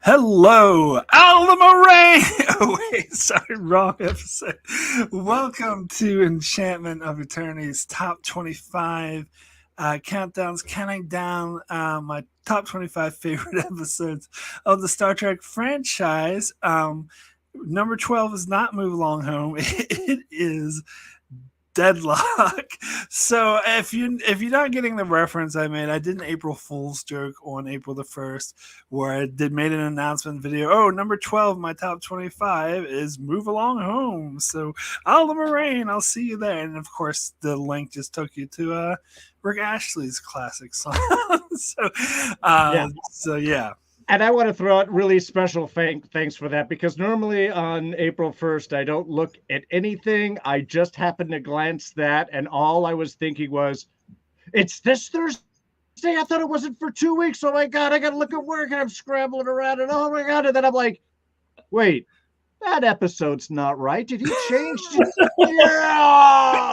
Hello, Alma. Oh wait, sorry, wrong episode. Welcome to Enchantment of Eternity's top 25 countdowns, counting down my top 25 favorite episodes of the Star Trek franchise. Number 12 is not Move Along Home. It is Deadlock. So if you're not getting the reference I made, I did an April Fool's joke on April the 1st where I did made an announcement video. Oh, number 12, my top 25 is Move Along Home. So Alda Moraine, I'll see you there. And of course, the link just took you to Rick Ashley's classic song. so Yeah. Yeah. And I want to throw out really special thanks for that, because normally on April 1st, I don't look at anything. I just happened to glance that, and all I was thinking was, it's this Thursday. I thought it wasn't for 2 weeks. Oh my God, I got to look at work, and I'm scrambling around, and oh my God. And then I'm like, wait, that episode's not right. Did he change?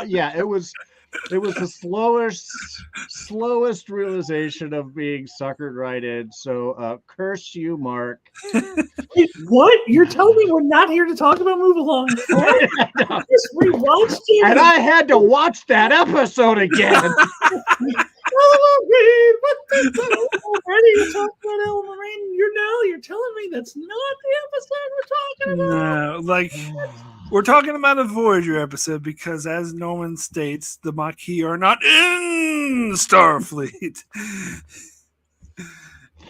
Yeah, it was the slowest realization of being suckered right in. So curse you, Mark. What? You're telling me we're not here to talk about Move Along? Just rewatched it. And I had to watch that episode again. Already you talking about Ella Moraine? You're telling me that's not the episode we're talking about? No, like we're talking about a Voyager episode because, as Norman states, the Maquis are not in Starfleet.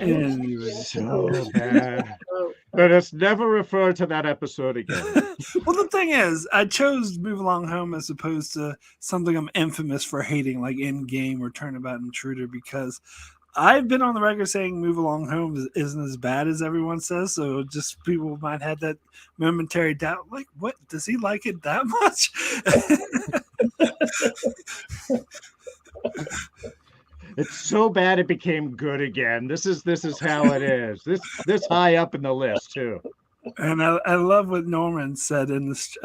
Anyway, So bad. Let us never refer to that episode again. Well, the thing is, I chose Move Along Home as opposed to something I'm infamous for hating, like Endgame or Turnabout Intruder, because I've been on the record saying Move Along Home isn't as bad as everyone says. So just people might have that momentary doubt. Like, what? Does he like it that much? It's so bad it became good again. This is how it is. This high up in the list too. And I love what Norman said in this.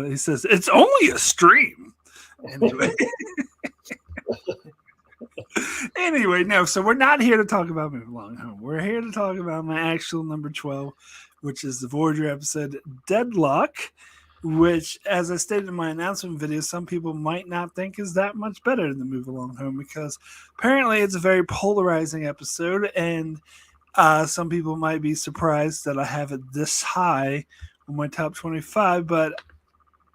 He says, it's only a stream. Anyway. Anyway, no, so we're not here to talk about Move Along Home. We're here to talk about my actual number 12, which is the Voyager episode Deadlock, which, as I stated in my announcement video, some people might not think is that much better than Move Along Home, because apparently it's a very polarizing episode, and some people might be surprised that I have it this high on my top 25, but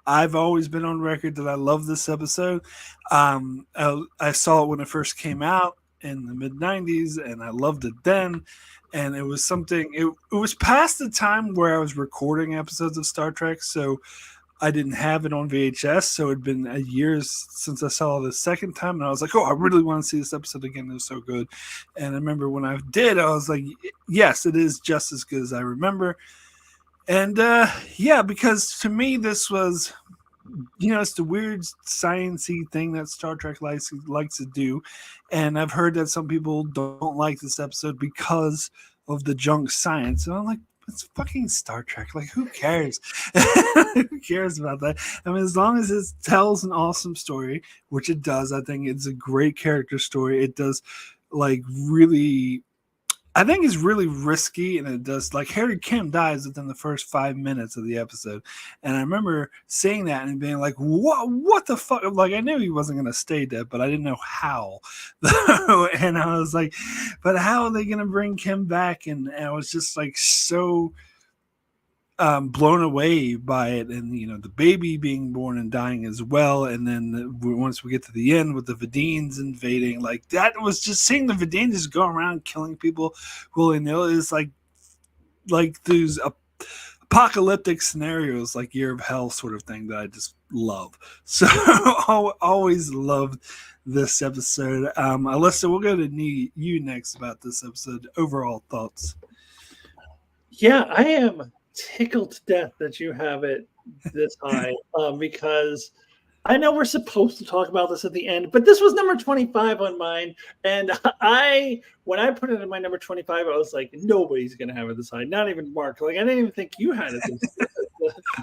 I've always been on record that I love this episode. I saw it when it first came out in the mid-90s, and I loved it then. And it was something, it was past the time where I was recording episodes of Star Trek, so I didn't have it on VHS. So it'd been a year since I saw it the second time, and I was like, oh, I really want to see this episode again. It was so good. And I remember when I did, I was like, yes, it is just as good as I remember. And yeah, because to me, this was, it's the weird science-y thing that Star Trek likes to do. And I've heard that some people don't like this episode because of the junk science. And I'm like, it's fucking Star Trek. Like, who cares? Who cares about that? I mean, as long as it tells an awesome story, which it does, I think it's a great character story. It does, like, really... I think it's really risky, and it does. Like, Harry Kim dies within the first 5 minutes of the episode, and I remember seeing that and being like, "What the fuck?" Like, I knew he wasn't going to stay dead, but I didn't know how. And I was like, "But how are they going to bring Kim back?" And I was just like so blown away by it, and the baby being born and dying as well, and then once we get to the end with the Vidines invading, like that was just seeing the Vidines just go around killing people willy-nilly is like those apocalyptic scenarios, like Year of Hell sort of thing that I just love. So always loved this episode. Alyssa, we'll go to you next about this episode. Overall thoughts. Yeah, I am tickled to death that you have it this high, because I know we're supposed to talk about this at the end, but this was number 25 on mine, and when I put it in my number 25, I was like, nobody's gonna have it this high, not even Mark. Like, I didn't even think you had it this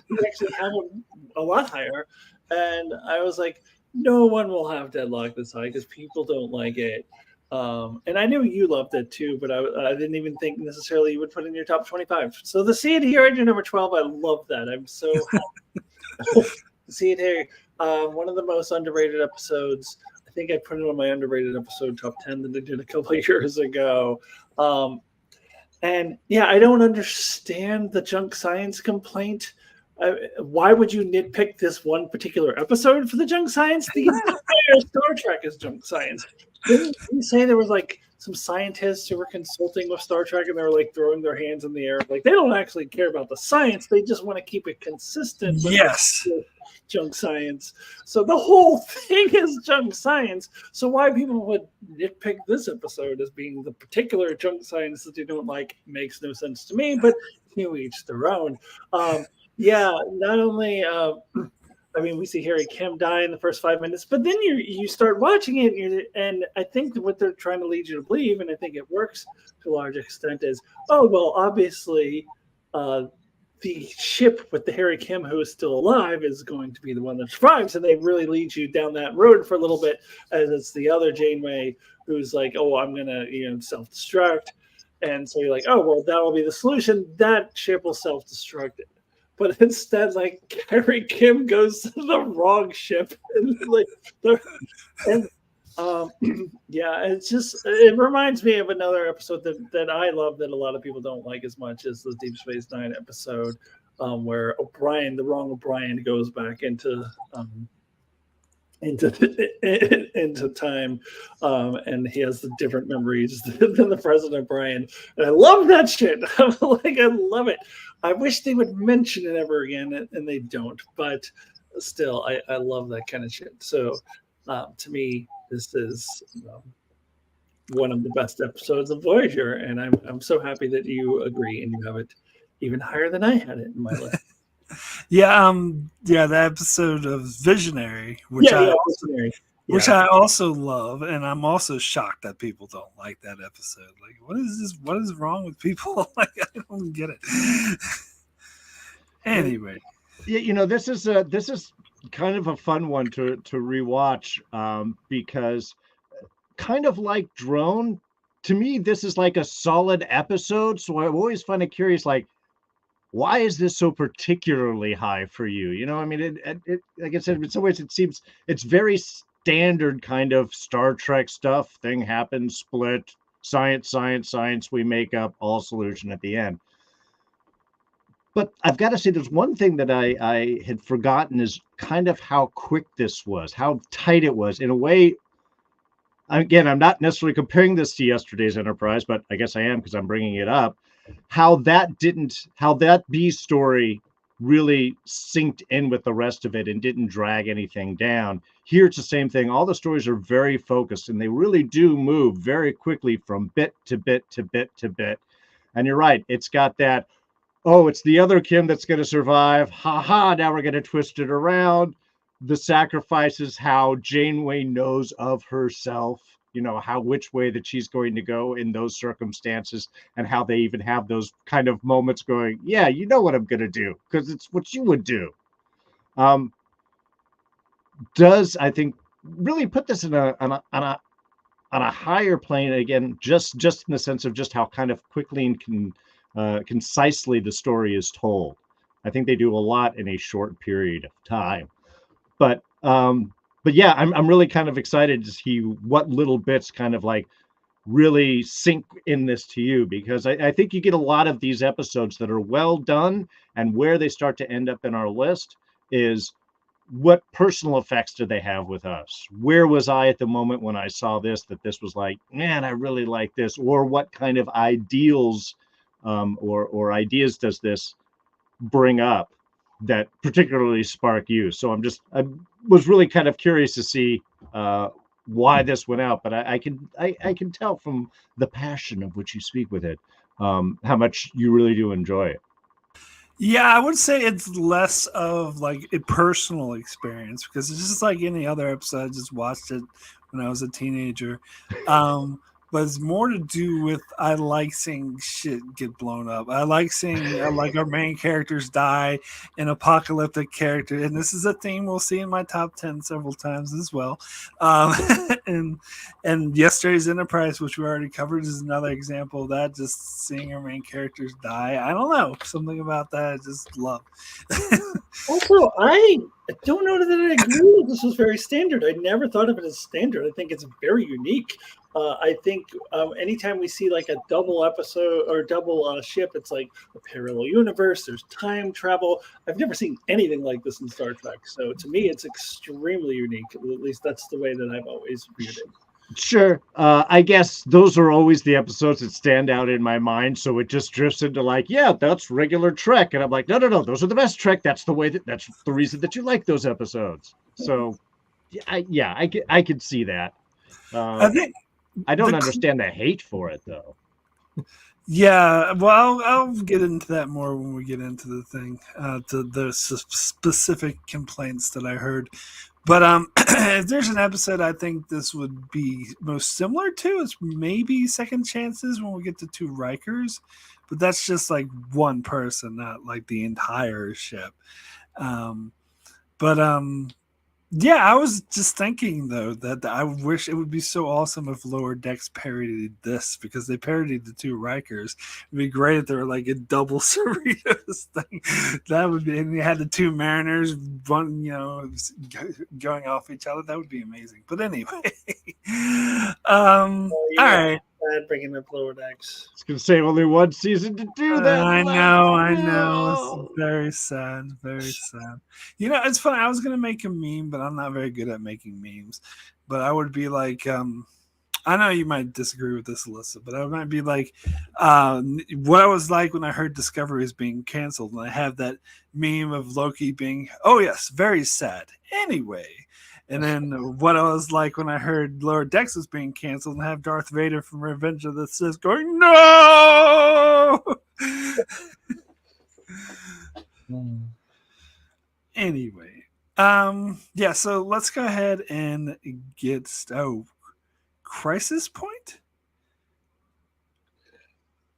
you actually have it a lot higher, and I was like, no one will have Deadlock this high because people don't like it. And I knew you loved it too, but I didn't even think necessarily you would put it in your top 25. So to see it here at your number 12, I love that. I'm so happy to see it here. One of the most underrated episodes. I think I put it on my underrated episode top 10 that I did a couple of years ago. And yeah, I don't understand the junk science complaint. Why would you nitpick this one particular episode for the junk science? The entire Star Trek is junk science. Didn't you say there was like some scientists who were consulting with Star Trek and they were like throwing their hands in the air? Like they don't actually care about the science. They just want to keep it consistent with junk science. So the whole thing is junk science. So why people would nitpick this episode as being the particular junk science that they don't like makes no sense to me, but each their own. Yeah, not only I mean, we see Harry Kim die in the first 5 minutes, but then you start watching it, and I think what they're trying to lead you to believe, and I think it works to a large extent, is, oh, well, obviously the ship with the Harry Kim who is still alive is going to be the one that survives, and they really lead you down that road for a little bit, as it's the other Janeway who's like, oh, I'm going to self-destruct, and so you're like, oh, well, that'll be the solution. That ship will self-destruct it. But instead, like Harry Kim goes to the wrong ship, yeah, it reminds me of another episode that I love that a lot of people don't like as much as the Deep Space Nine episode, where the wrong O'Brien, goes back into time, and he has the different memories than the President O'Brien. And I love that shit. I love it. I wish they would mention it ever again, and they don't. But still, I love that kind of shit. So to me, this is one of the best episodes of Voyager, and I'm so happy that you agree and you have it even higher than I had it in my list. The episode of Visionary, which I also love, and I'm also shocked that people don't like that episode. Like, what is this? What is wrong with people? Like, I don't get it. Anyway, this is kind of a fun one to rewatch, because kind of like Drone, to me, this is like a solid episode. So I always find it curious, like, why is this so particularly high for you? I mean, it like I said, in some ways it seems it's very standard kind of Star Trek stuff. Thing happens, split, science, we make up, all solution at the end. But I've got to say, there's one thing that I had forgotten is kind of how quick this was, how tight it was. In a way, again, I'm not necessarily comparing this to yesterday's Enterprise, but I guess I am because I'm bringing it up. How that B story really synced in with the rest of it and didn't drag anything down. Here it's the same thing. All the stories are very focused, and they really do move very quickly from bit to bit to bit to bit. And you're right, it's got that, oh, it's the other Kim that's going to survive. Ha, now we're going to twist it around. The sacrifices, how Janeway knows of herself, which way that she's going to go in those circumstances, and how they even have those kind of moments going, yeah, you know what I'm going to do, because it's what you would do. Does, I think, really put this on a higher plane, again, just in the sense of just how kind of quickly and concisely the story is told. I think they do a lot in a short period of time. But yeah, I'm really kind of excited to see what little bits kind of like really sink in this to you, because I think you get a lot of these episodes that are well done, and where they start to end up in our list is what personal effects do they have with us? Where was I at the moment when I saw this, that this was like, man, I really like this? Or what kind of ideals or ideas does this bring up that particularly spark you? So I was really kind of curious to see why this went out, but I can tell from the passion of which you speak with it, how much you really do enjoy it. Yeah, I would say it's less of like a personal experience, because it's just like any other episode. I just watched it when I was a teenager. but it's more to do with I like seeing shit get blown up. I like seeing like our main characters die, an apocalyptic character, and this is a theme we'll see in my top 10 several times as well. Um, and yesterday's Enterprise, which we already covered, is another example of that. Just seeing our main characters die. I don't know, something about that I just love. Also, I don't know that I agree that this was very standard. I never thought of it as standard. I think it's very unique. I think anytime we see like a double episode or double ship, it's like a parallel universe. There's time travel. I've never seen anything like this in Star Trek. So to me, it's extremely unique. At least that's the way that I've always viewed it. Sure. I guess those are always the episodes that stand out in my mind. So it just drifts into like, yeah, that's regular Trek. And I'm like, no, those are the best Trek. That's the reason that you like those episodes. So I could see that. I think I don't understand the hate for it though. Yeah, well, I'll get into that more when we get into the thing, to the specific complaints that I heard. But if there's an episode I think this would be most similar to, it's maybe Second Chances when we get to two Rikers. But that's just like one person, not like the entire ship. Yeah, I was just thinking though that I wish it would be so awesome if Lower Decks parodied this, because they parodied the two Rikers. It'd be great if they were like a double Cerritos thing. That would be, and you had the two Mariners, one, going off each other. That would be amazing. But anyway, all right. Bringing up Lower Decks. It's gonna save only one season to do that. I know. It's very sad. Very sad. It's funny. I was gonna make a meme, but I'm not very good at making memes. But I would be like, I know you might disagree with this, Alyssa, but I might be like, what I was like when I heard Discovery is being canceled, and I have that meme of Loki being, oh yes, very sad. Anyway. And then what I was like when I heard Lower Decks was being canceled, and have Darth Vader from Revenge of the Sith going, no! Anyway. So let's go ahead and get Crisis Point?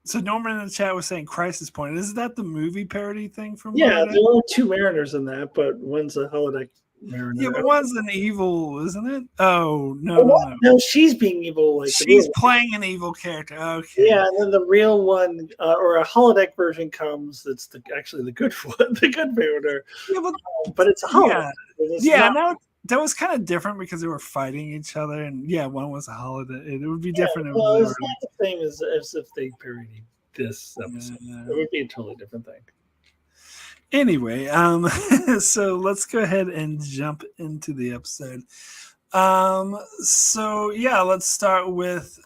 So Norman in the chat was saying Crisis Point. Is that the movie parody thing from? Yeah, there are two Mariners in that, but one's a holodeck Mariner. Yeah, but one's an evil, isn't it? Oh no. No, she's being evil. Like she's playing an evil character. Okay. Yeah, and then the real one, or a holodeck version comes. That's actually the good one, the good Mariner. Yeah, but it's a holodeck. Yeah, that was kind of different because they were fighting each other, and one was a holodeck. It would be different. Well, it's not the same as if they parodied this episode. It would be a totally different thing. Anyway, so let's go ahead and jump into the episode. Let's start with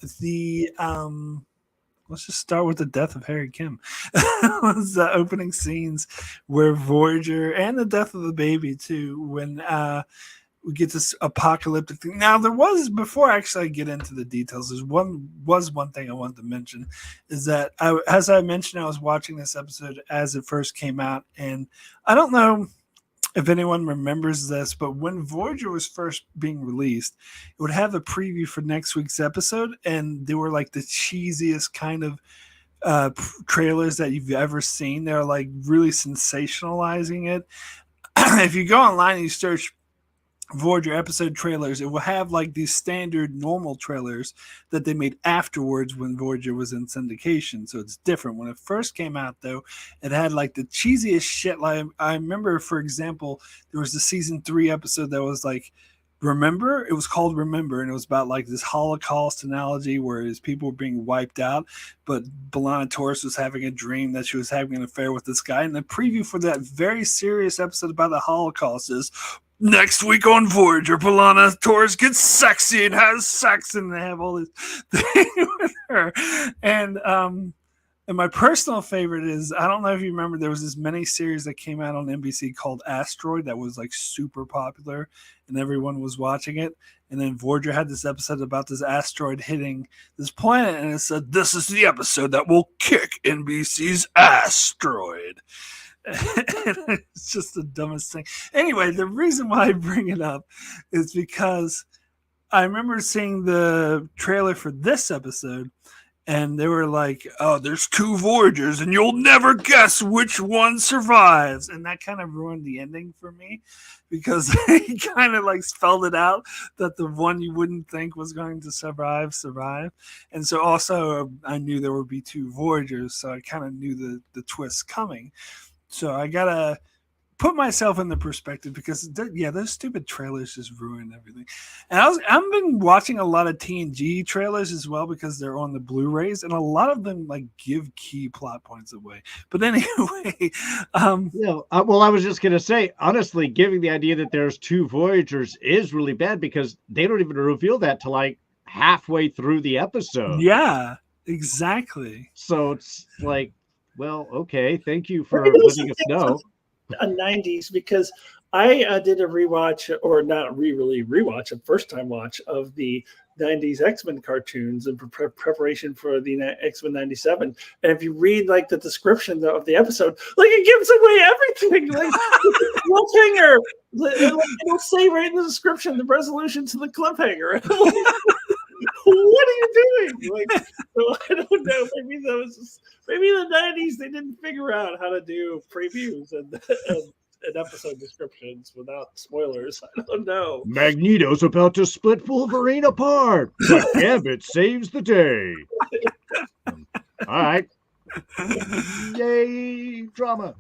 let's just start with the death of Harry Kim. It's the opening scenes where Voyager, and the death of the baby too, when we get this apocalyptic thing. Now, there was, before I actually get into the details, there's one thing I wanted to mention, is that as I mentioned, I was watching this episode as it first came out, and I don't know if anyone remembers this, but when Voyager was first being released, it would have a preview for next week's episode, and they were like the cheesiest kind of trailers that you've ever seen. They're like really sensationalizing it. If you go online and you search Voyager episode trailers, it will have like these standard normal trailers that they made afterwards when Voyager was in syndication, so it's different. When it first came out though, it had like the cheesiest shit. Like I remember, for example, there was the season 3 episode that was like Remember. It was called Remember, and it was about like this Holocaust analogy where people were being wiped out, but B'Elanna Torres was having a dream that she was having an affair with this guy, and the preview for that very serious episode about the Holocaust is, next week on Voyager, B'Elanna Torres gets sexy and has sex, and they have all this thing with her. And my personal favorite is, I don't know if you remember, there was this mini series that came out on NBC called Asteroid that was like super popular, and everyone was watching it. And then Voyager had this episode about this asteroid hitting this planet, and it said, "This is the episode that will kick NBC's Asteroid." It's just the dumbest thing. Anyway, the reason why I bring it up is because I remember seeing the trailer for this episode, and they were like, "Oh, there's 2 Voyagers, and you'll never guess which one survives." And that kind of ruined the ending for me because he kind of like spelled it out that the one you wouldn't think was going to survive. And so also I knew there would be 2 Voyagers, so I kind of knew the twist coming. So I gotta put myself in the perspective because those stupid trailers just ruin everything. And I've been watching a lot of TNG trailers as well because they're on the Blu-rays, and a lot of them like give key plot points away. But anyway, well, I was just gonna say, honestly, giving the idea that there's 2 Voyagers is really bad because they don't even reveal that till like halfway through the episode. Yeah, exactly. So it's like, well, okay, thank you for letting us know. A 90s, because I did a rewatch, or not really rewatch, a first time watch of the 90s X-Men cartoons in preparation for the X-Men 97. And if you read like the description of the episode, like it gives away everything. Like cliffhanger, it'll say right in the description the resolution to the cliffhanger. What are you doing? Like, so I don't know. Maybe in the 90s they didn't figure out how to do previews and episode descriptions without spoilers. I don't know. Magneto's about to split Wolverine apart, but Gambit saves the day. All right. Yay, drama.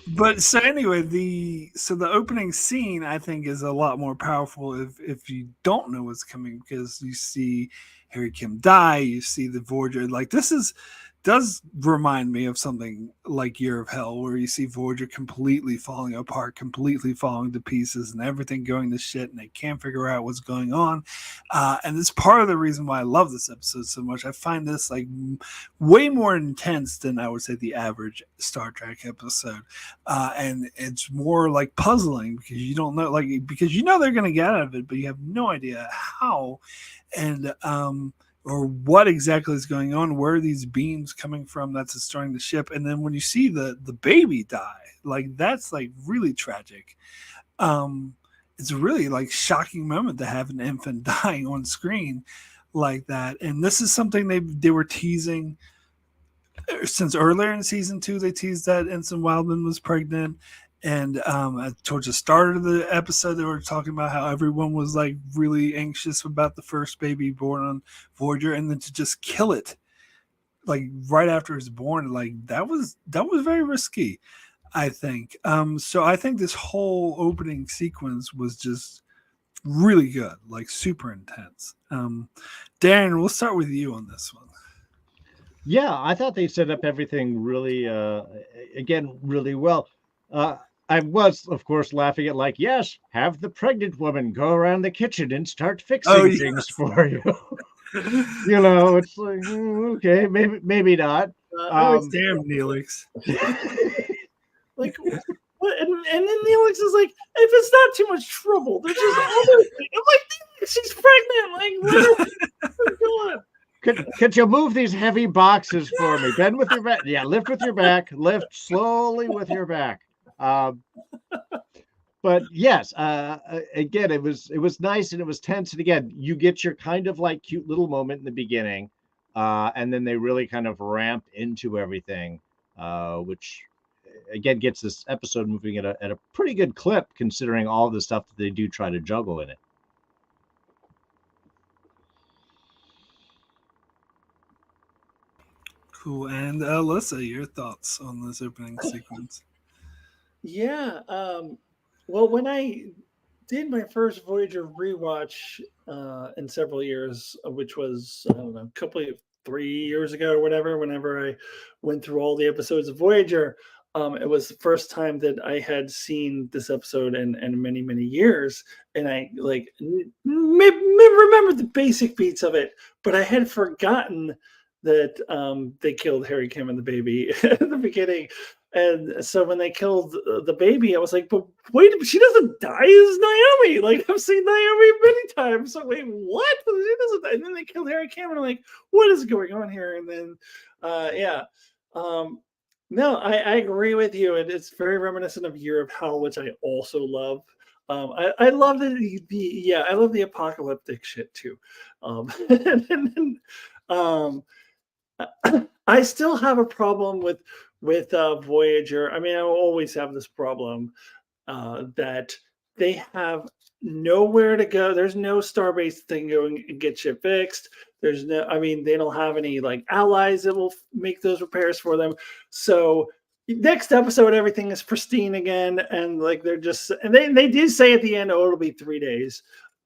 But so anyway, the opening scene I think is a lot more powerful if you don't know what's coming, because you see Harry Kim die, you see the Voyager. Like this does remind me of something like Year of Hell, where you see Voyager completely falling apart, completely falling to pieces, and everything going to shit, and they can't figure out what's going on. And it's part of the reason why I love this episode so much. I find this like way more intense than I would say the average Star Trek episode, and it's more like puzzling because you don't know, like because you know they're going to get out of it, but you have no idea how, and or what exactly is going on, where are these beams coming from that's destroying the ship. And then when you see the baby die, like that's like really tragic. It's a really like shocking moment to have an infant dying on screen like that. And this is something they were teasing since earlier in season 2. They teased that Ensign Wildman was pregnant. And towards the start of the episode, they were talking about how everyone was like really anxious about the first baby born on Voyager, and then to just kill it like right after it's born, like that was very risky, I think. So I think this whole opening sequence was just really good, like super intense. Darren, we'll start with you on this one. Yeah, I thought they set up everything really, again, really well. I was, of course, laughing at like, yes, have the pregnant woman go around the kitchen and start fixing things for you. You know, it's like, okay, maybe not. Damn, Neelix. Like, what? And then Neelix is like, if it's not too much trouble, there's just other things. I'm like, she's pregnant. Like, what's going on? Could you move these heavy boxes for me? Bend with your back. Yeah, lift with your back. Lift slowly with your back. But yes, again, it was nice and it was tense. And again, you get your kind of like cute little moment in the beginning, and then they really kind of ramp into everything, which again gets this episode moving at a pretty good clip considering all the stuff that they do try to juggle in it. Cool. And Alyssa, your thoughts on this opening sequence? Yeah. Well, when I did my first Voyager rewatch in several years, which was, I don't know, 3 years ago or whatever, whenever I went through all the episodes of Voyager, it was the first time that I had seen this episode in many, many years. And I like remember the basic beats of it, but I had forgotten that they killed Harry Kim and the baby at the beginning. And so when they killed the baby, I was like, but wait, she doesn't die as Naomi. Like, I've seen Naomi many times. So wait, what? She doesn't die. And then they killed Harry Kim, and I'm like, what is going on here? And then, no, I agree with you. And it's very reminiscent of Year of Hell, which I also love. I love I love the apocalyptic shit too. And I still have a problem with Voyager. I mean, I will always have this problem that they have nowhere to go. There's no starbase thing going and get shit fixed. There's no, I mean, they don't have any like allies that will make those repairs for them. So next episode, everything is pristine again, and like they're just, and they did say at the end, oh, it'll be 3 days.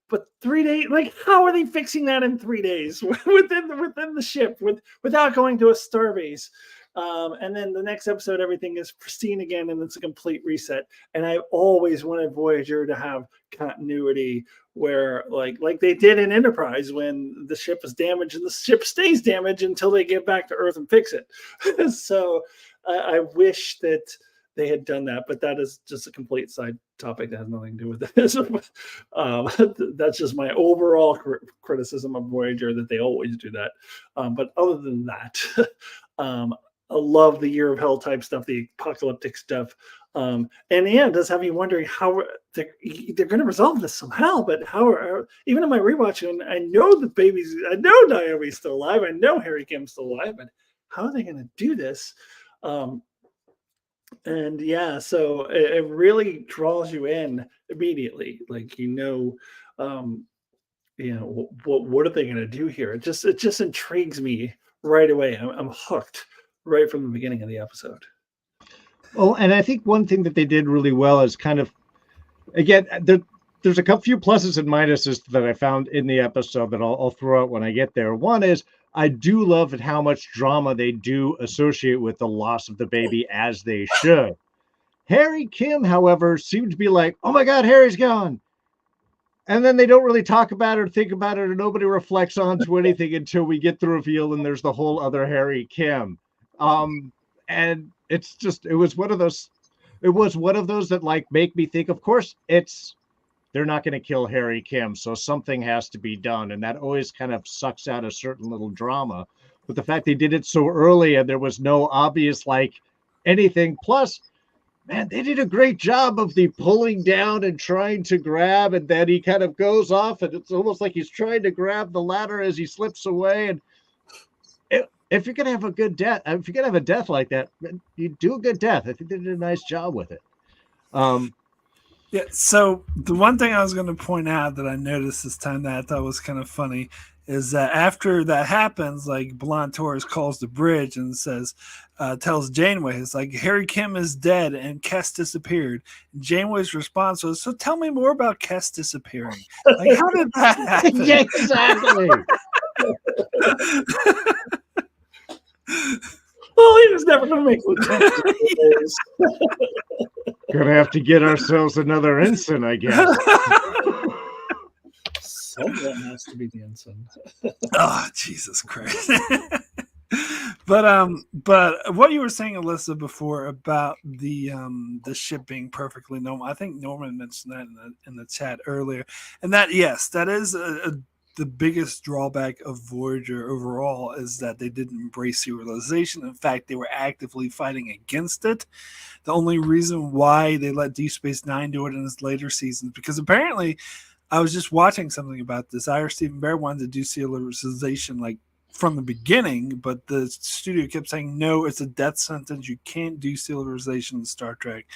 But 3 days, like, how are they fixing that in 3 days within the ship without going to a starbase? And then the next episode, everything is pristine again, and it's a complete reset. And I always wanted Voyager to have continuity, where like they did in Enterprise, when the ship is damaged and the ship stays damaged until they get back to Earth and fix it. So I wish that they had done that, but that is just a complete side topic that has nothing to do with this. That's just my overall criticism of Voyager, that they always do that. But other than that, I love the Year of Hell type stuff, the apocalyptic stuff. And yeah, it does have me wondering how they're going to resolve this somehow. But even in my rewatch, I know I know Naomi's still alive, I know Harry Kim's still alive, but how are they going to do this? And yeah, so it really draws you in immediately. Like, what are they going to do here? It just intrigues me right away. I'm hooked right from the beginning of the episode. Oh, and I think one thing that they did really well is kind of, again, there's a few pluses and minuses that I found in the episode that I'll throw out when I get there. One is, I do love how much drama they do associate with the loss of the baby, as they should. Harry Kim, however, seemed to be like, oh my God, Harry's gone. And then they don't really talk about it or think about it, or nobody reflects onto anything until we get the reveal and there's the whole other Harry Kim. And it's just, it was one of those that like make me think, of course, they're not going to kill Harry Kim, so something has to be done. And that always kind of sucks out a certain little drama. But the fact they did it so early and there was no obvious, like, anything. Plus, man, they did a great job of the pulling down and trying to grab, and then he kind of goes off, and it's almost like he's trying to grab the ladder as he slips away. And if you're going to have a good death, if you're going to have a death like that, you do a good death. I think they did a nice job with it. Yeah, so the one thing I was going to point out that I noticed this time that I thought was kind of funny is that after that happens, like, Blonde Taurus calls the bridge and tells Janeway, it's like, Harry Kim is dead and Kes disappeared. And Janeway's response was, so tell me more about Kes disappearing. Like, how did that happen? Yeah, exactly. Well, he was never going to make lieutenant. Gonna have to get ourselves another ensign, I guess. Someone has to be the ensign. Oh, Jesus Christ. But what you were saying, Alyssa, before about the ship being perfectly normal, I think Norman mentioned that in the chat earlier, and that, yes, that is the biggest drawback of Voyager overall, is that they didn't embrace serialization. In fact, they were actively fighting against it. The only reason why they let Deep Space Nine do it in its later seasons, because apparently, I was just watching something about this. Ira Stephen Bear wanted to do serialization like from the beginning, but the studio kept saying, no, it's a death sentence. You can't do serialization in Star Trek.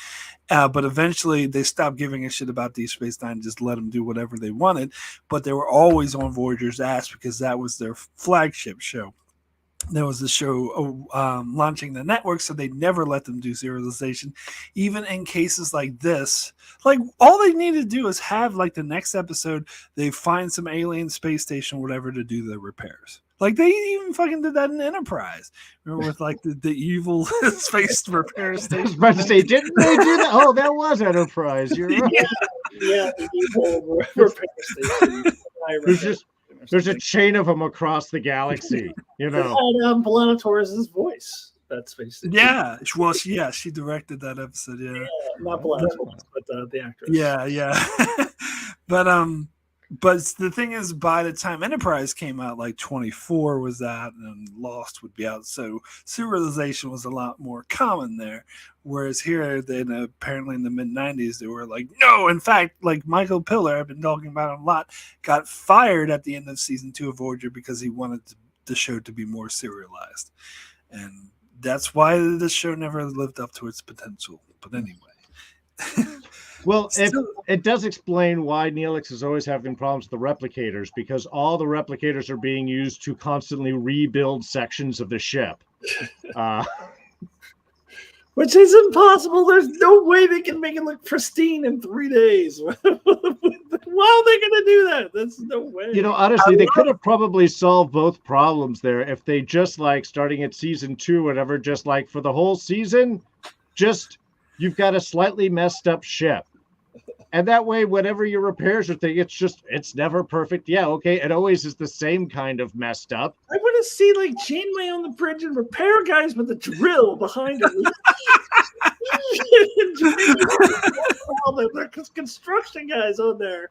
But eventually they stopped giving a shit about Deep Space Nine and just let them do whatever they wanted. But they were always on Voyager's ass because that was their flagship show. There was a show launching the network, so they never let them do serialization. Even in cases like this, like, all they need to do is have, like, the next episode, they find some alien space station, whatever, to do the repairs. Like, they even fucking did that in Enterprise. Remember, with, like, the evil space repair station? I was about to say, didn't they do that? Oh, that was Enterprise. You're right. Yeah, the evil repair station. There's a chain of them across the galaxy, you know. And B'Elanna Torres' voice. That's basically. Yeah, well, she directed that episode. Yeah, not B'Elanna Torres, but the actress. Yeah. But the thing is, by the time Enterprise came out, like 24 was out, and Lost would be out. So serialization was a lot more common there. Whereas here, then apparently in the mid 90s, they were like, no. In fact, like Michael Piller, I've been talking about him a lot, got fired at the end of season 2 of Voyager because he wanted the show to be more serialized. And that's why the show never lived up to its potential. But anyway. Well, it does explain why Neelix is always having problems with the replicators, because all the replicators are being used to constantly rebuild sections of the ship. Which is impossible. There's no way they can make it look pristine in 3 days. Why are they going to do that? There's no way. You know, honestly, they could have probably solved both problems there if they just like starting at season 2, whatever, just like for the whole season, just you've got a slightly messed up ship. And that way, whatever your repairs are thing, it's never perfect. Yeah, okay. It always is the same kind of messed up. I want to see like Janeway on the bridge and repair guys with a drill behind her. There's construction guys on there.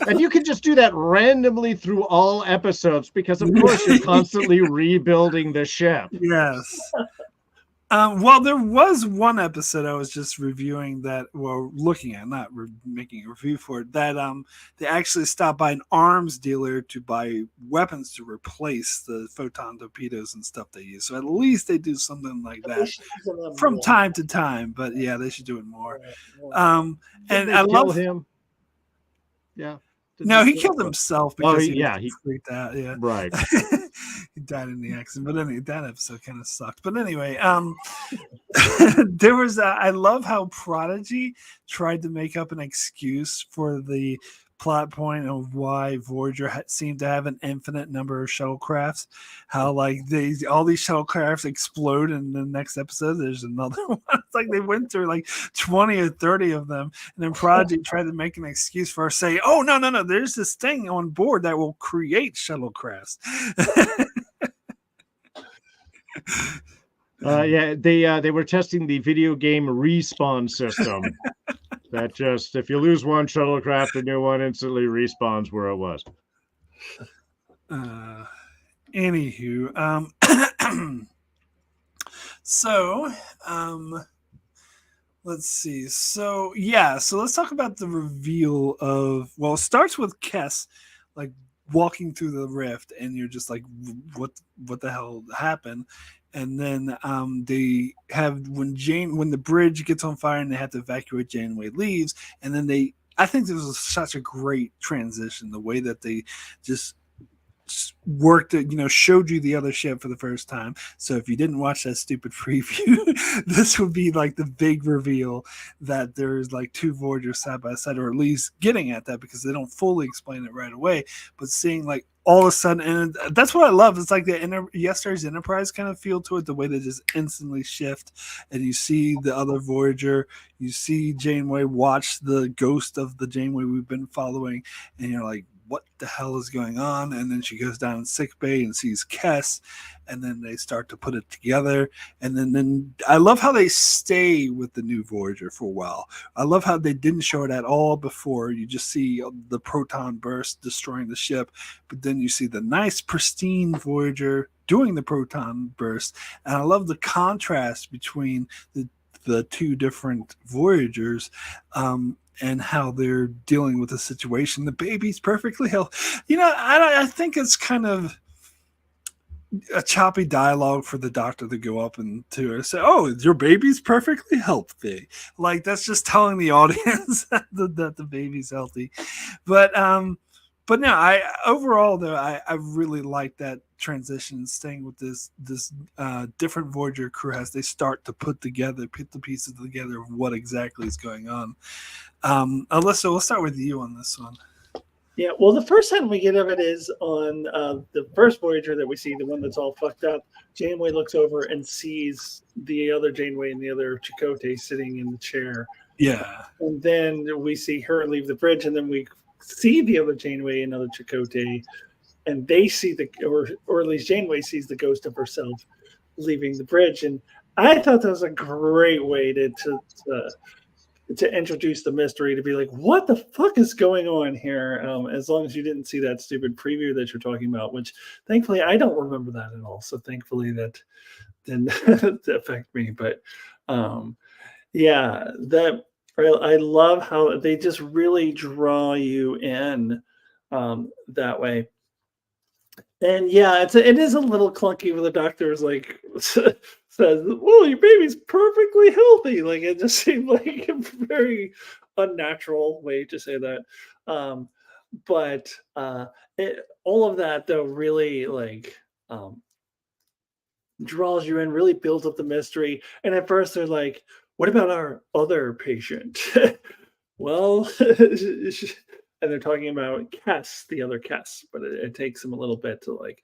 And you can just do that randomly through all episodes because, of course, you're constantly rebuilding the ship. Yes. Well, there was one episode I was just reviewing that, well, looking at, not making a review for it, that they actually stopped by an arms dealer to buy weapons to replace the photon torpedoes and stuff they use. So at least they do something like that from time to time. But yeah, they should do it more. And I love him. Yeah. No, he killed himself because he freaked out. Yeah, right. He died in the accident. But anyway, that episode kind of sucked. But anyway, there was. I love how Prodigy tried to make up an excuse for the plot point of why Voyager seemed to have an infinite number of shuttlecrafts. How like all these shuttlecrafts explode in the next episode. There's another one. It's like they went through like 20 or 30 of them, and then Prodigy tried to make an excuse for say, "Oh no, there's this thing on board that will create shuttlecrafts." They were testing the video game respawn system. That just, if you lose one shuttlecraft, a new one instantly respawns where it was. Anywho, let's see. So let's talk about the reveal of. Well, it starts with Kes, like walking through the rift, and you're just like, what the hell happened? And then they have when the bridge gets on fire and they have to evacuate, Janeway leaves, and then I think this was such a great transition, the way that they just worked it, showed you the other ship for the first time. So if you didn't watch that stupid preview, this would be like the big reveal that there's like two Voyagers side by side, or at least getting at that, because they don't fully explain it right away, but seeing like all of a sudden, and that's what I love. It's like yesterday's Enterprise kind of feel to it, the way they just instantly shift, and you see the other Voyager, you see Janeway watch the ghost of the Janeway we've been following, and you're like, what the hell is going on? And then she goes down in sickbay and sees Kes, and then they start to put it together. And then I love how they stay with the new Voyager for a while. I love how they didn't show it at all before. You just see the proton burst destroying the ship, but then you see the nice pristine Voyager doing the proton burst. And I love the contrast between the two different Voyagers, and how they're dealing with the situation. The baby's perfectly healthy. I think it's kind of a choppy dialogue for the doctor to go up and to her say, "Oh, your baby's perfectly healthy." Like that's just telling the audience that the baby's healthy. But no, I overall though I really like that transition, staying with this different Voyager crew as they start to put the pieces together of what exactly is going on. Alyssa, we'll start with you on this one. Yeah, well, the first time we get of it is on the first Voyager that we see, the one that's all fucked up. Janeway looks over and sees the other Janeway and the other Chakotay sitting in the chair. Yeah. And then we see her leave the bridge, and then we see the other Janeway and other Chakotay, and they see or at least Janeway sees the ghost of herself leaving the bridge. And I thought that was a great way to to introduce the mystery, to be like, what the fuck is going on here? As long as you didn't see that stupid preview that you're talking about, which thankfully I don't remember that at all. So thankfully that didn't affect me. But yeah, that I love how they just really draw you in that way. And yeah, it is a little clunky when the doctor is like says, "Well, your baby's perfectly healthy." Like it just seemed like a very unnatural way to say that. Um, but all of that though really like draws you in, really builds up the mystery. And at first they're like, "What about our other patient?" Well, and they're talking about Kess, the other Kess, but it takes them a little bit to like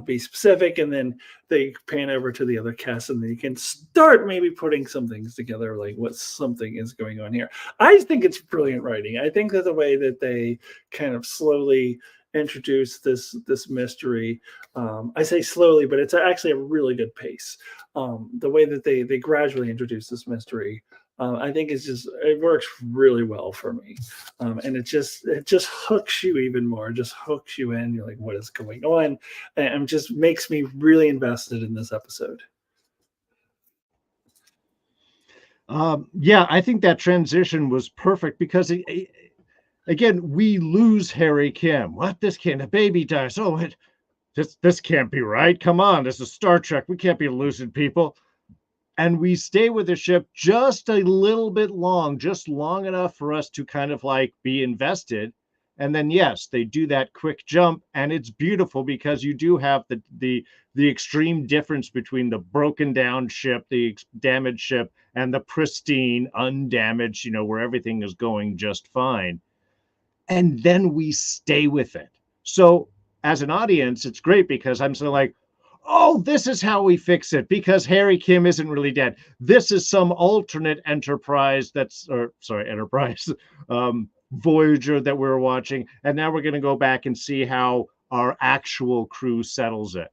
be specific, and then they pan over to the other Kess, and then you can start maybe putting some things together, like what something is going on here. I think it's brilliant writing. I think that the way that they kind of slowly introduce this mystery, I say slowly, but it's actually a really good pace. The way that they gradually introduce this mystery, I think it works really well for me, and it just hooks you even more. Just hooks you in. You're like, what is going on? And just makes me really invested in this episode. Yeah, I think that transition was perfect because again, we lose Harry Kim. What? This can't, a baby dies. Oh, this can't be right. Come on, this is Star Trek. We can't be losing people. And we stay with the ship just a little bit long, just long enough for us to kind of like be invested. And then yes, they do that quick jump, and it's beautiful because you do have the extreme difference between the broken down ship, the damaged ship, and the pristine, undamaged, where everything is going just fine. And then we stay with it. So as an audience, it's great because I'm sort of like, oh, this is how we fix it because Harry Kim isn't really dead. This is some alternate Enterprise Enterprise Voyager that we're watching. And now we're going to go back and see how our actual crew settles it,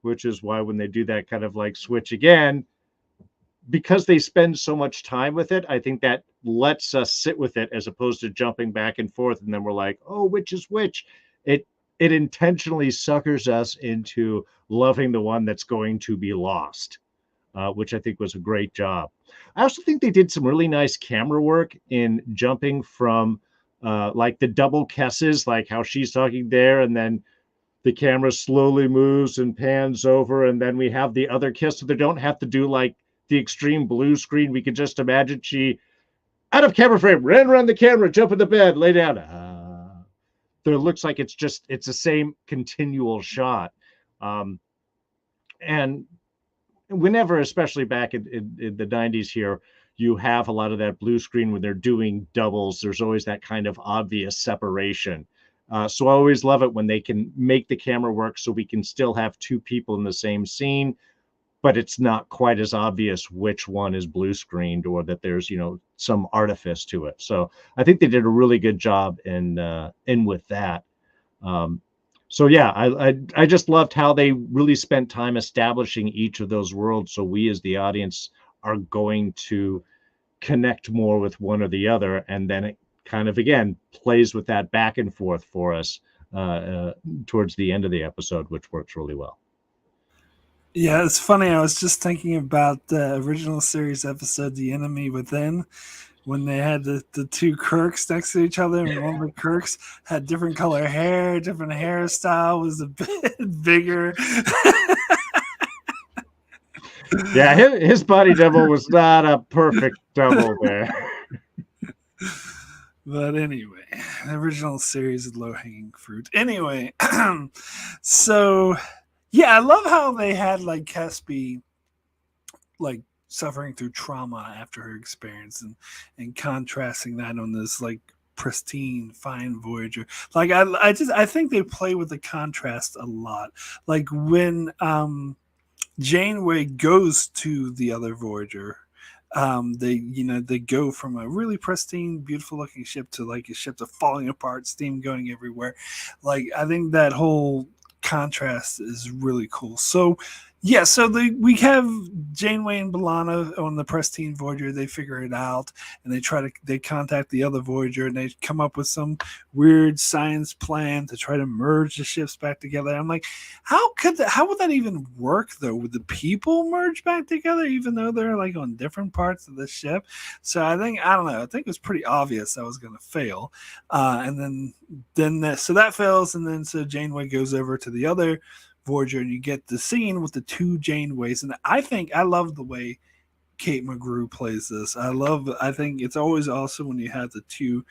which is why when they do that kind of like switch again, because they spend so much time with it, I think that lets us sit with it as opposed to jumping back and forth. And then we're like, oh, which is which? It intentionally suckers us into loving the one that's going to be lost, which I think was a great job. I also think they did some really nice camera work in jumping from like the double Kesses, like how she's talking there, and then the camera slowly moves and pans over, and then we have the other Kess, so they don't have to do like the extreme blue screen. We could just imagine she, out of camera frame, ran around the camera, jump in the bed, lay down. It looks like it's the same continual shot. And whenever, especially back in the 90s here, you have a lot of that blue screen when they're doing doubles, there's always that kind of obvious separation. So I always love it when they can make the camera work so we can still have two people in the same scene, but it's not quite as obvious which one is blue screened or that there's, some artifice to it. So I think they did a really good job in with that. So yeah, I just loved how they really spent time establishing each of those worlds. So we as the audience are going to connect more with one or the other. And then it kind of, again, plays with that back and forth for us towards the end of the episode, which works really well. Yeah, it's funny. I was just thinking about the original series episode, The Enemy Within, when they had the two Kirks next to each other, and one of the Kirks had different color hair, different hairstyle, was a bit bigger. Yeah, his body double was not a perfect double there. But anyway, the original series of low-hanging fruit. Anyway, so... yeah, I love how they had like Caspi like suffering through trauma after her experience and contrasting that on this like pristine, fine Voyager. Like I think they play with the contrast a lot. Like when Janeway goes to the other Voyager, they go from a really pristine, beautiful looking ship to like a ship that's falling apart, steam going everywhere. Like I think that whole contrast is really cool. So Yeah, so we have Janeway and B'Elanna on the Pristine Voyager. They figure it out, and they contact the other Voyager, and they come up with some weird science plan to try to merge the ships back together. I'm like, how would that even work though? Would the people merge back together even though they're like on different parts of the ship? So I don't know. I think it was pretty obvious that was going to fail, and so that fails, and then so Janeway goes over to the other Voyager, and you get the scene with the two Janeways. And I love the way Kate McGrew plays this. I think it's always awesome when you have the two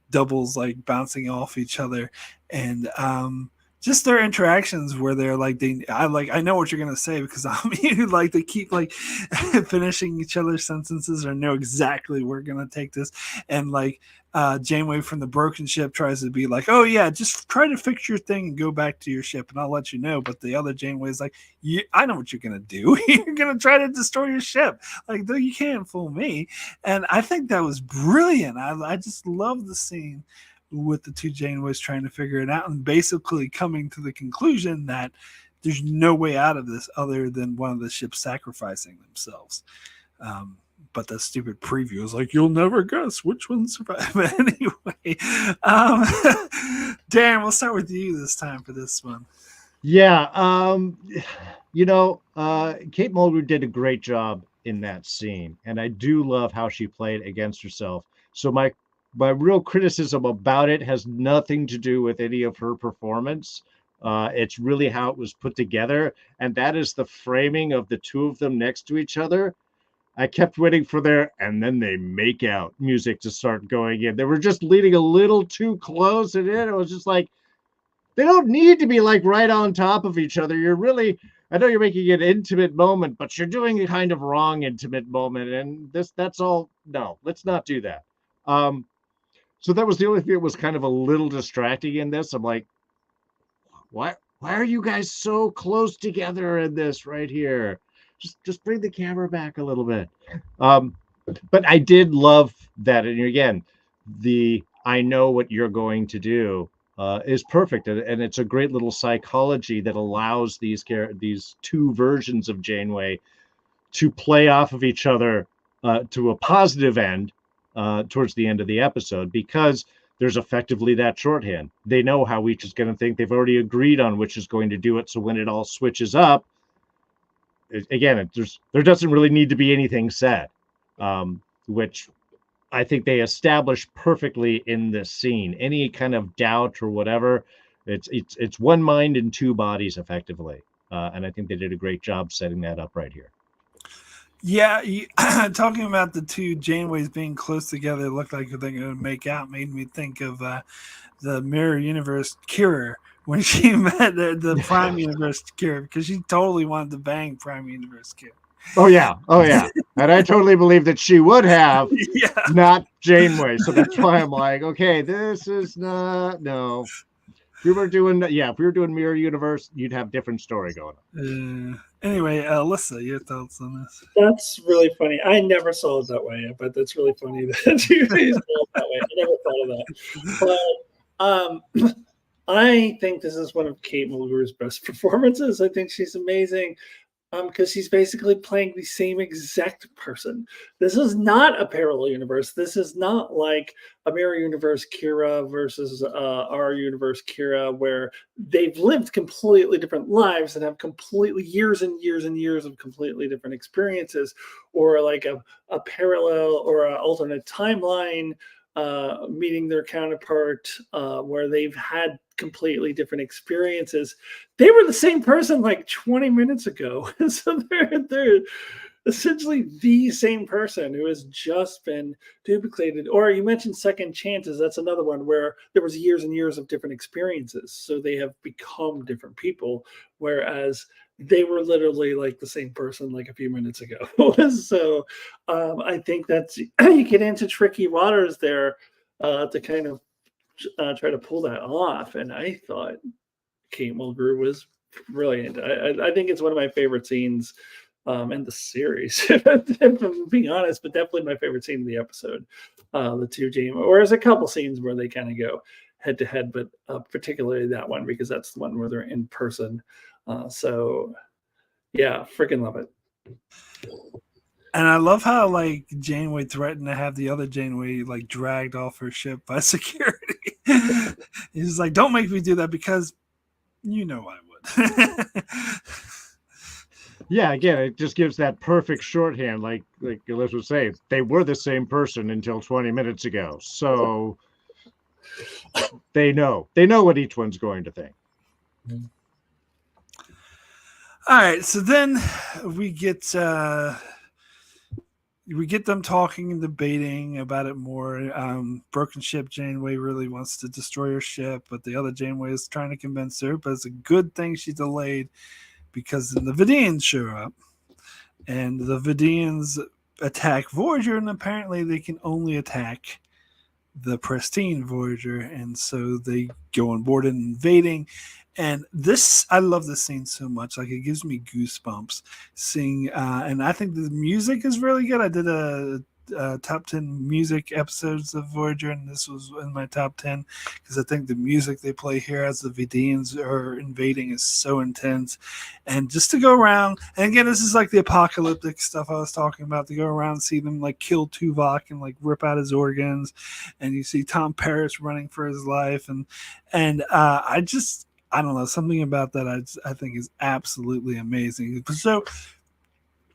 doubles like bouncing off each other, and just their interactions where they're like I know what you're gonna say because I'm you like they keep like finishing each other's sentences or know exactly we're gonna take this, and like Janeway from the broken ship tries to be like, oh yeah, just try to fix your thing and go back to your ship and I'll let you know. But the other Janeway is like, I know what you're gonna do. You're gonna try to destroy your ship. Like, though you can't fool me. And I think that was brilliant. I just love the scene with the two Janeways trying to figure it out and basically coming to the conclusion that there's no way out of this other than one of the ships sacrificing themselves. But that stupid preview is like, you'll never guess which one survived. But anyway, Darren, we'll start with you this time for this one. Yeah. Kate Mulgrew did a great job in that scene. And I do love how she played against herself. So my real criticism about it has nothing to do with any of her performance. It's really how it was put together. And that is the framing of the two of them next to each other. I kept waiting for their and then they make out music to start going in. They were just leaning a little too close, and it was just like, they don't need to be like right on top of each other. I know you're making an intimate moment, but you're doing a kind of wrong intimate moment. And that's all. No, let's not do that. So that was the only thing that was kind of a little distracting in this. I'm like, why are you guys so close together in this right here? Just bring the camera back a little bit. But I did love that. And again, I know what you're going to do is perfect. And it's a great little psychology that allows these two versions of Janeway to play off of each other to a positive end towards the end of the episode, because there's effectively that shorthand. They know how each is going to think. They've already agreed on which is going to do it. So when it all switches up, again, there doesn't really need to be anything said, which I think they establish perfectly in this scene. Any kind of doubt or whatever, it's one mind and two bodies effectively, and I think they did a great job setting that up right here. Yeah, talking about the two Janeways being close together, looked like they're going to make out, made me think of the Mirror Universe Kira when she met the Prime Universe Kira, because she totally wanted to bang Prime Universe Kira. Oh yeah. And I totally believe that she would have, not Janeway. So that's why I'm like, okay, this is not, no. If we were doing Mirror Universe, you'd have different story going on. Anyway, Alyssa, your thoughts on this? That's really funny. I never saw it that way, but that's really funny that you saw it that way. I never thought of that. But I think this is one of Kate Mulgrew's best performances. I think she's amazing. Because she's basically playing the same exact person. This is not a parallel universe. This is not like a Mirror Universe Kira versus our universe Kira, where they've lived completely different lives and have completely years and years and years of completely different experiences, or like a parallel or an alternate timeline meeting their counterpart where they've had completely different experiences. They were the same person like 20 minutes ago. So they're essentially the same person who has just been duplicated. Or you mentioned second chances. That's another one where there was years and years of different experiences. So they have become different people, whereas they were literally like the same person like a few minutes ago. So I think that's, you get into tricky waters there to kind of try to pull that off. And I thought Kate Mulgrew was brilliant. I think it's one of my favorite scenes in the series, if I'm being honest, but definitely my favorite scene in the episode. The two Janeways, or there's a couple scenes where they kind of go head to head, but particularly that one, because that's the one where they're in person. So Yeah, freaking love it. And I love how like Janeway threatened to have the other Janeway like dragged off her ship by security. He's like, "Don't make me do that because you know I would." Yeah, again, it just gives that perfect shorthand, like Alyssa was saying. They were the same person until 20 minutes ago, so they know what each one's going to think. All right, so then we get them talking and debating about it more. Broken ship Janeway really wants to destroy her ship, but the other Janeway is trying to convince her. But it's a good thing she delayed because then the Vidians show up, and the Vidians attack Voyager, and apparently they can only attack the pristine Voyager, and so they go on board and invading. And this, I love this scene so much. Like, it gives me goosebumps seeing, and I think the music is really good. I did a top 10 music episodes of Voyager, and this was in my top 10 because I think the music they play here as the Vidians are invading is so intense. And just to go around, and again, this is like the apocalyptic stuff I was talking about, to go around and see them like kill Tuvok and like rip out his organs, and you see Tom Paris running for his life, and I don't know, something about that I think is absolutely amazing. So,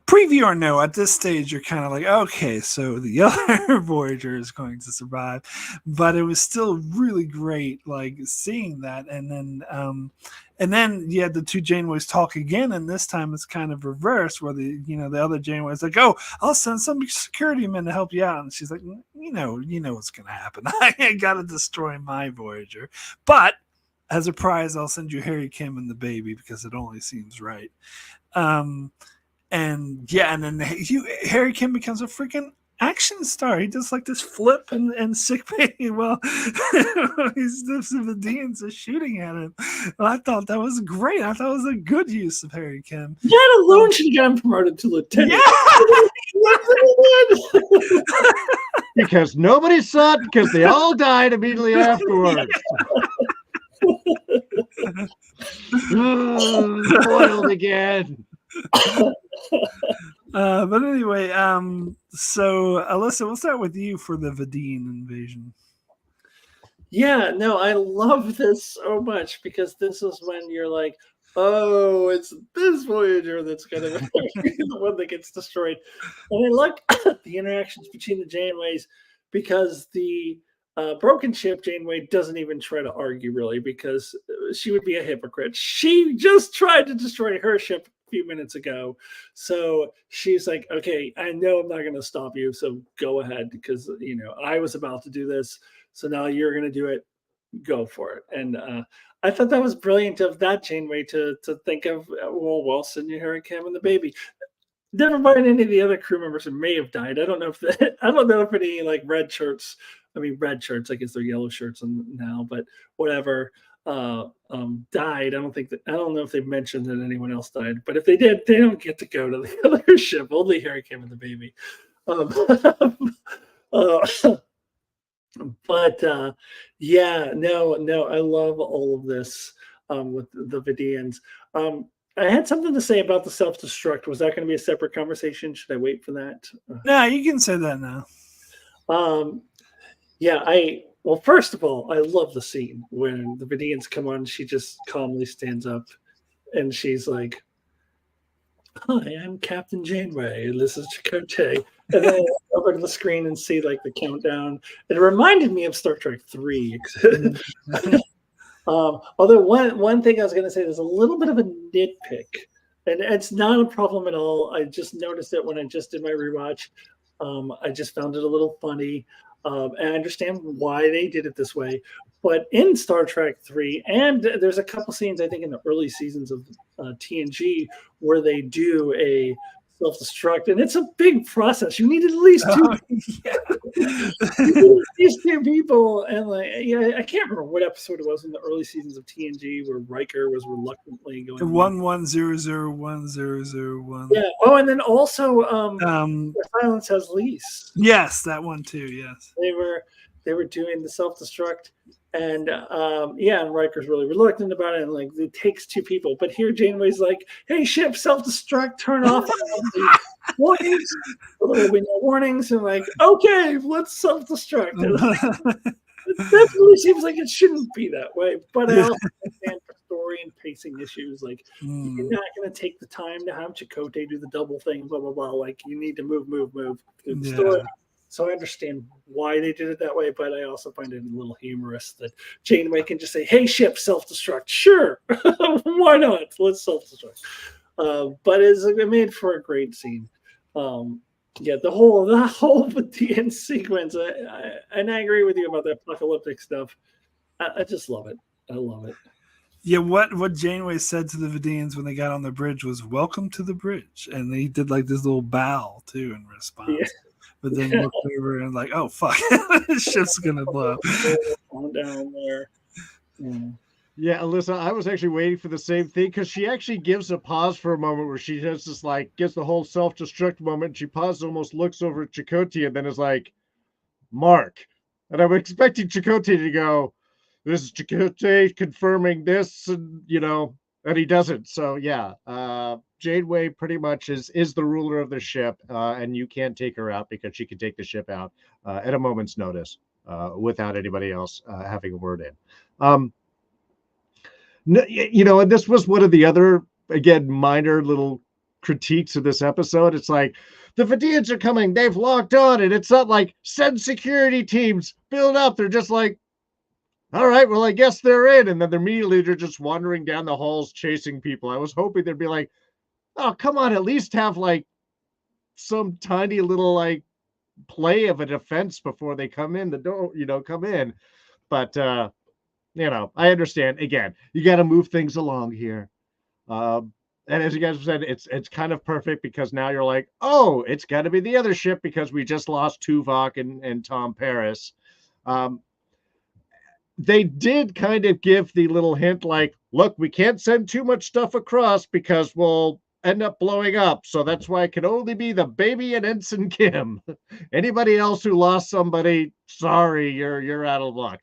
preview or no, at this stage, you're kind of like, okay, so the other Voyager is going to survive. But it was still really great, like, seeing that. And then you had the two Janeways talk again, and this time it's kind of reversed, where the other Janeway is like, oh, I'll send some security men to help you out. And she's like, you know what's going to happen. I got to destroy my Voyager. But as a prize, I'll send you Harry Kim and the baby because it only seems right. And then Harry Kim becomes a freaking action star. He does like this flip and sick bay while he's the Deans are shooting at him. And I thought that was great. I thought it was a good use of Harry Kim. That alone should get him promoted to lieutenant. Yeah! Because nobody saw it because they all died immediately afterwards. Spoiled again. But anyway, so Alyssa, we'll start with you for the Vidine invasion. Yeah, no, I love this so much because this is when you're like, oh, it's this Voyager that's going to be the one that gets destroyed. And I like the interactions between the Janeways because the broken ship Janeway doesn't even try to argue really because she would be a hypocrite. She just tried to destroy her ship a few minutes ago. So she's like, okay, I know I'm not going to stop you. So go ahead because, I was about to do this. So now you're going to do it. Go for it. And I thought that was brilliant of that Janeway to think of, well, send you Harry Kim and the baby. Never mind any of the other crew members who may have died. I don't know if any like red shirts, I guess they're yellow shirts now, but whatever, died. I don't know if they've mentioned that anyone else died, but if they did, they don't get to go to the other ship. Only Harry Kim and the baby. But yeah, no, I love all of this with the Vidians. I had something to say about the self-destruct. Was that going to be a separate conversation? Should I wait for that? No, you can say that now. Yeah, well, first of all, I love the scene when the Vidians come on. She just calmly stands up and she's like, hi, I'm Captain Janeway, and this is Chakotay. And then I over to the screen and see like the countdown. It reminded me of Star Trek 3. Although one thing I was going to say, there's a little bit of a nitpick, and it's not a problem at all. I just noticed it when I just did my rewatch. I just found it a little funny. And I understand why they did it this way. But in Star Trek 3, and there's a couple scenes, I think, in the early seasons of TNG where they do a self-destruct, and it's a big process. You need at least these two people, and I can't remember what episode it was in the early seasons of TNG where Riker was reluctantly going 11001001. Yeah. Oh, and then also Silence Has Lease. Yes, that one too. Yes, they were doing the self-destruct, and and Riker's really reluctant about it, and like it takes two people. But here Janeway's like, "Hey, ship, self-destruct, turn off the warnings." So there will be no warnings, and like, okay, let's self-destruct. And, like, it definitely seems like it shouldn't be that way, but I also understand for story and pacing issues. Like, you're not going to take the time to have Chakotay do the double thing, blah blah blah. Like, you need to move through the story. So I understand why they did it that way, but I also find it a little humorous that Janeway can just say, "Hey, ship, self-destruct." Sure, why not? Let's self-destruct. But it's made for a great scene. The whole Vidian sequence, and I agree with you about the apocalyptic stuff. I just love it. I love it. Yeah, what Janeway said to the Vidians when they got on the bridge was "Welcome to the bridge," and he did like this little bow too in response. Yeah. But then looked over and like, "Oh fuck, this ship's gonna blow." Down there. Yeah, Alyssa, I was actually waiting for the same thing because she actually gives a pause for a moment where she just gets the whole self-destruct moment. And she pauses, almost looks over at Chakotay, and then is like, "Mark." And I'm expecting Chakotay to go, "This is Chakotay confirming this," and and he doesn't. So yeah, Janeway pretty much is the ruler of the ship, and you can't take her out because she can take the ship out at a moment's notice without anybody else having a word in. And this was one of the other, again, minor little critiques of this episode. It's like, the Vidians are coming, they've locked on, and it's not like, send security teams, build up. They're just like, all right, well, I guess they're in. And then immediately they're just wandering down the halls chasing people. I was hoping they'd be like, oh, come on, at least have like some tiny little like play of a defense before they come in the door, come in. But I understand. Again, you got to move things along here. And as you guys said, it's kind of perfect because now you're like, oh, it's got to be the other ship because we just lost Tuvok and Tom Paris. They did kind of give the little hint like, look, we can't send too much stuff across because we'll end up blowing up. So that's why it can only be the baby and Ensign Kim. Anybody else who lost somebody, sorry, you're out of luck.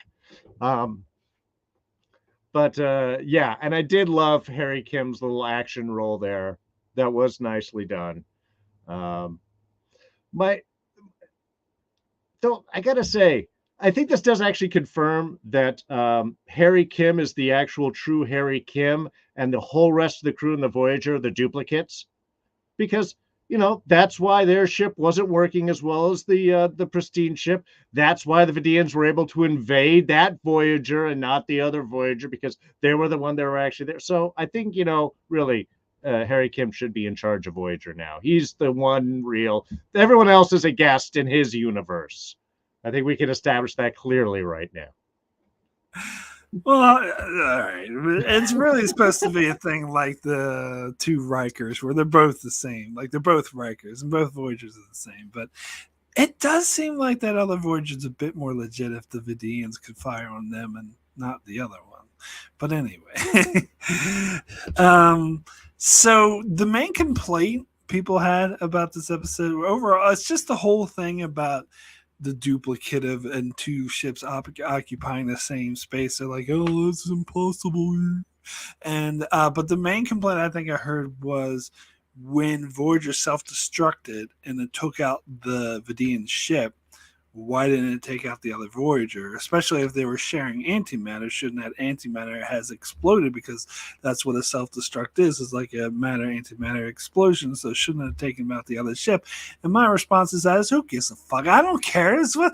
But and I did love Harry Kim's little action role there. That was nicely done. I gotta say, I think this does actually confirm that Harry Kim is the actual true Harry Kim, and the whole rest of the crew in the Voyager are the duplicates, because that's why their ship wasn't working as well as the pristine ship. That's why the Vidians were able to invade that Voyager and not the other Voyager, because they were the one that were actually there. So I think, really, Harry Kim should be in charge of Voyager now. He's the one real. Everyone else is a guest in his universe. I think we can establish that clearly right now. Well, all right. It's really supposed to be a thing like the two Rikers, where they're both the same. Like, they're both Rikers, and both Voyagers are the same. But it does seem like that other Voyager's a bit more legit if the Vidians could fire on them and not the other one. But anyway. So the main complaint people had about this episode, overall, it's just the whole thing about the duplicative and two ships occupying the same space. They're like, oh, this is impossible. And but the main complaint I think I heard was when Voyager self-destructed and it took out the Vidian ship, why didn't it take out the other Voyager? Especially if they were sharing antimatter, shouldn't that antimatter has exploded, because that's what a self-destruct is like a matter-antimatter explosion, so shouldn't it have taken out the other ship? And my response is that is, who gives a fuck? I don't care. It's what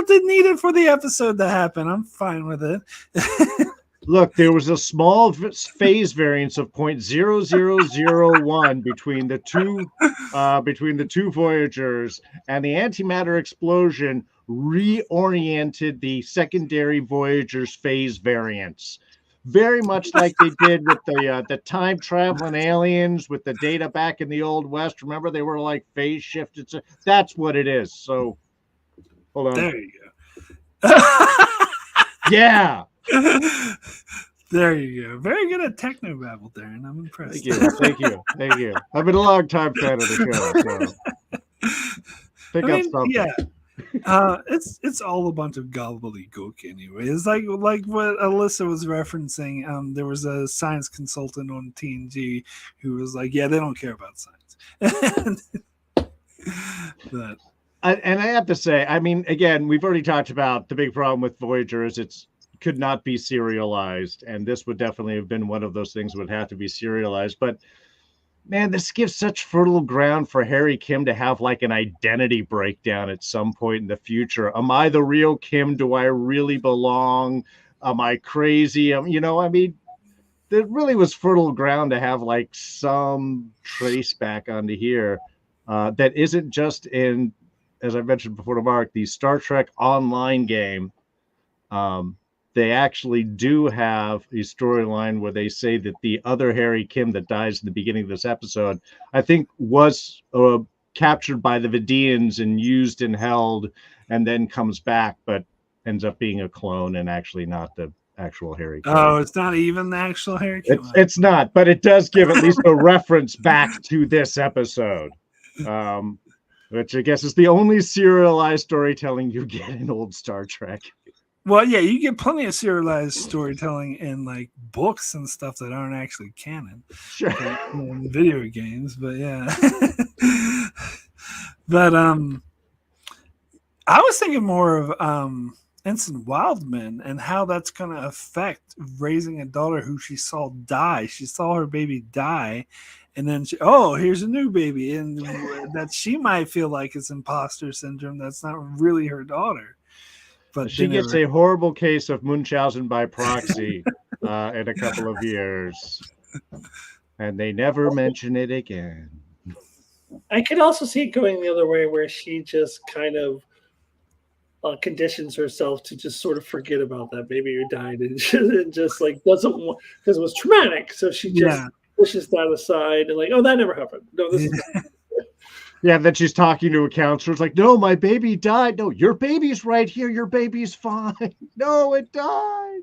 they needed for the episode to happen. I'm fine with it. Look, there was a small phase variance of 0.0001 between the two Voyagers, and the antimatter explosion reoriented the secondary Voyager's phase variance, very much like they did with the time traveling aliens with the data back in the Old West. Remember, they were like phase shifted. So that's what it is. So, hold on. There you go. Yeah. There you go. Very good at technobabble, Darrin. I'm impressed. Thank you. I've been a long time fan of the show. So. Pick up something. Yeah. It's all a bunch of gobbledygook anyway. It's like what Alyssa was referencing. There was a science consultant on TNG who was like, "Yeah, they don't care about science." But And I have to say, I mean, again, we've already talked about the big problem with Voyager is it's could not be serialized, and this would definitely have been one of those things that would have to be serialized. But man, this gives such fertile ground for Harry Kim to have like an identity breakdown at some point in the future. Am I the real Kim? Do I really belong? Am I crazy? I mean, there really was fertile ground to have like some trace back onto here that isn't just in, as I mentioned before to Mark, the Star Trek Online game. They actually do have a storyline where they say that the other Harry Kim that dies in the beginning of this episode, I think, was captured by the Vidians and used and held, and then comes back, but ends up being a clone and actually not the actual Harry Kim. Oh, it's not even the actual Harry Kim. It's not, but it does give at least a reference back to this episode. Which I guess is the only serialized storytelling you get in old Star Trek. Well, yeah, you get plenty of serialized storytelling in like books and stuff that aren't actually canon. Sure. In video games, but yeah. But I was thinking more of Ensign Wildman and how that's going to affect raising a daughter who she saw die. She saw her baby die. And then, here's a new baby. And that she might feel like it's imposter syndrome. That's not really her daughter. But she gets a horrible case of Munchausen by proxy in a couple of years. And they never mention it again. I could also see it going the other way where she just kind of conditions herself to just sort of forget about that baby who died and just like doesn't want, because it was traumatic. So she just pushes that aside and like, oh, that never happened. No, this is yeah, then she's talking to a counselor. It's like, no, my baby died. No, your baby's right here. Your baby's fine. No, it died.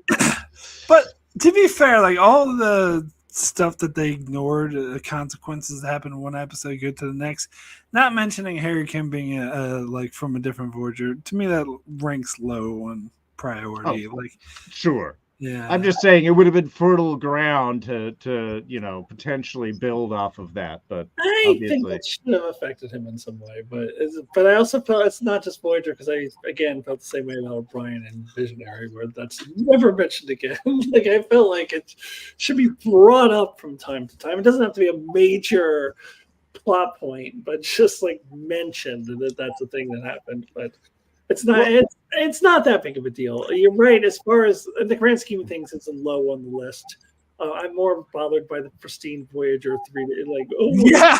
But to be fair, like all the stuff that they ignored, the consequences that happened in one episode go to the next. Not mentioning Harry Kim being like from a different Voyager. To me, that ranks low on priority. Sure. Yeah, I'm just saying it would have been fertile ground to potentially build off of that. But I think that should have affected him in some way. But I also felt it's not just Voyager because I again felt the same way about O'Brien and Visionary, where that's never mentioned again. Like I felt like it should be brought up from time to time. It doesn't have to be a major plot point, but just like mentioned that that's a thing that happened. But it's not. It's not that big of a deal. You're right. As far as in the grand scheme of things, it's low on the list. I'm more bothered by the pristine Voyager 3. Like, oh yeah,